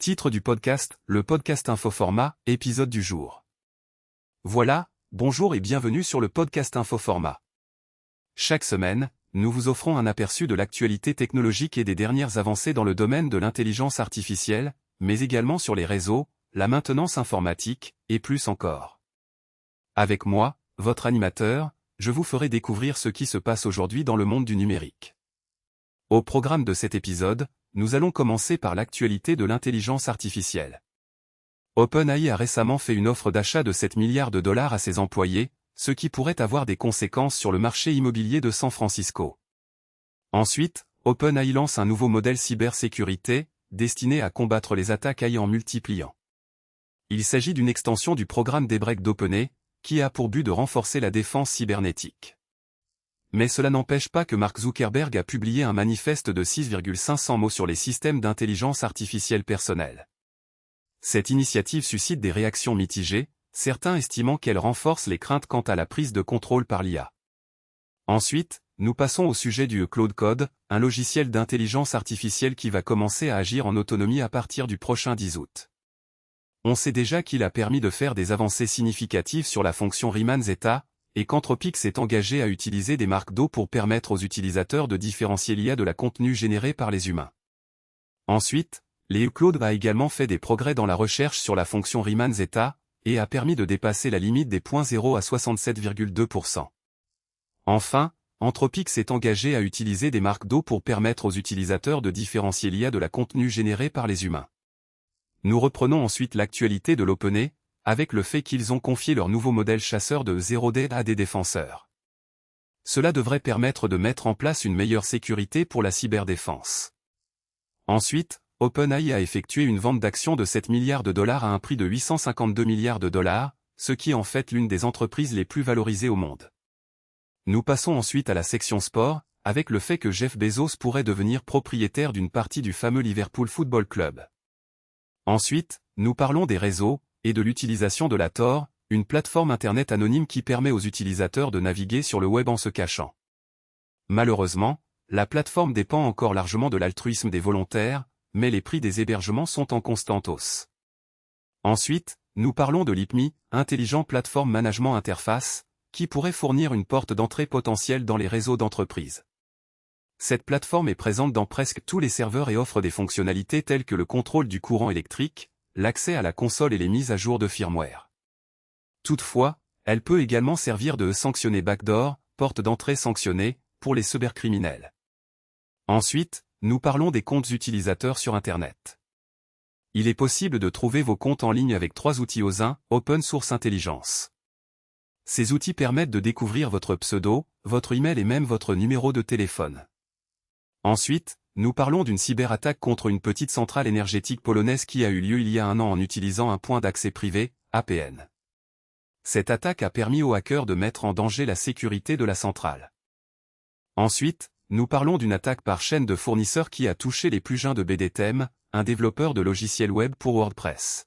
Titre du podcast, le podcast Infoformat, épisode du jour. Voilà, bonjour et bienvenue sur le podcast Infoformat. Chaque semaine, nous vous offrons un aperçu de l'actualité technologique et des dernières avancées dans le domaine de l'intelligence artificielle, mais également sur les réseaux, la maintenance informatique, et plus encore. Avec moi, votre animateur, je vous ferai découvrir ce qui se passe aujourd'hui dans le monde du numérique. Au programme de cet épisode, nous allons commencer par l'actualité de l'intelligence artificielle. OpenAI a récemment fait une offre d'achat de 7 milliards de dollars à ses employés, ce qui pourrait avoir des conséquences sur le marché immobilier de San Francisco. Ensuite, OpenAI lance un nouveau modèle cybersécurité, destiné à combattre les attaques AI en multipliant. Il s'agit d'une extension du programme Daybreak d'OpenAI, qui a pour but de renforcer la défense cybernétique. Mais cela n'empêche pas que Mark Zuckerberg a publié un manifeste de 6,500 mots sur les systèmes d'intelligence artificielle personnelle. Cette initiative suscite des réactions mitigées, certains estimant qu'elle renforce les craintes quant à la prise de contrôle par l'IA. Ensuite, nous passons au sujet du Claude Code, un logiciel d'intelligence artificielle qui va commencer à agir en autonomie à partir du prochain 10 août. On sait déjà qu'il a permis de faire des avancées significatives sur la fonction Riemann Zeta, et qu'Anthropic s'est engagé à utiliser des marques d'eau pour permettre aux utilisateurs de différencier l'IA de la contenu généré par les humains. Ensuite, Claude a également fait des progrès dans la recherche sur la fonction Riemann Zeta, et a permis de dépasser la limite des 0.0 à 67,2%. Enfin, Anthropic s'est engagé à utiliser des marques d'eau pour permettre aux utilisateurs de différencier l'IA de la contenu généré par les humains. Nous reprenons ensuite l'actualité de l'OpenAI, avec le fait qu'ils ont confié leur nouveau modèle chasseur de 0D à des défenseurs. Cela devrait permettre de mettre en place une meilleure sécurité pour la cyberdéfense. Ensuite, OpenAI a effectué une vente d'actions de 7 milliards de dollars à un prix de 852 milliards de dollars, ce qui est en fait l'une des entreprises les plus valorisées au monde. Nous passons ensuite à la section sport, avec le fait que Jeff Bezos pourrait devenir propriétaire d'une partie du fameux Liverpool Football Club. Ensuite, nous parlons des réseaux, et de l'utilisation de la Tor, une plateforme internet anonyme qui permet aux utilisateurs de naviguer sur le web en se cachant. Malheureusement, la plateforme dépend encore largement de l'altruisme des volontaires, mais les prix des hébergements sont en constante hausse. Ensuite, nous parlons de l'IPMI, Intelligent Platform Management Interface, qui pourrait fournir une porte d'entrée potentielle dans les réseaux d'entreprises. Cette plateforme est présente dans presque tous les serveurs et offre des fonctionnalités telles que le contrôle du courant électrique, l'accès à la console et les mises à jour de firmware. Toutefois, elle peut également servir de sanctionner backdoor, porte d'entrée sanctionnée, pour les cybercriminels. Ensuite, nous parlons des comptes utilisateurs sur Internet. Il est possible de trouver vos comptes en ligne avec 3 outils OSINT, Open Source Intelligence. Ces outils permettent de découvrir votre pseudo, votre email et même votre numéro de téléphone. Ensuite, nous parlons d'une cyberattaque contre une petite centrale énergétique polonaise qui a eu lieu il y a un an en utilisant un point d'accès privé, APN. Cette attaque a permis aux hackers de mettre en danger la sécurité de la centrale. Ensuite, nous parlons d'une attaque par chaîne de fournisseurs qui a touché les plugins de BDTM, un développeur de logiciels web pour WordPress.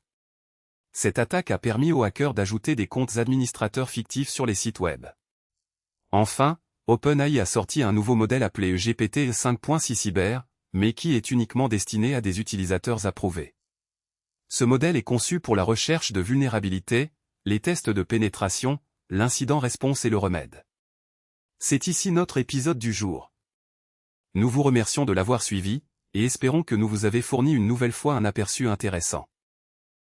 Cette attaque a permis aux hackers d'ajouter des comptes administrateurs fictifs sur les sites web. Enfin, OpenAI a sorti un nouveau modèle appelé GPT 5.6 Cyber, mais qui est uniquement destiné à des utilisateurs approuvés. Ce modèle est conçu pour la recherche de vulnérabilités, les tests de pénétration, l'incident response et le remède. C'est ici notre épisode du jour. Nous vous remercions de l'avoir suivi, et espérons que nous vous avez fourni une nouvelle fois un aperçu intéressant.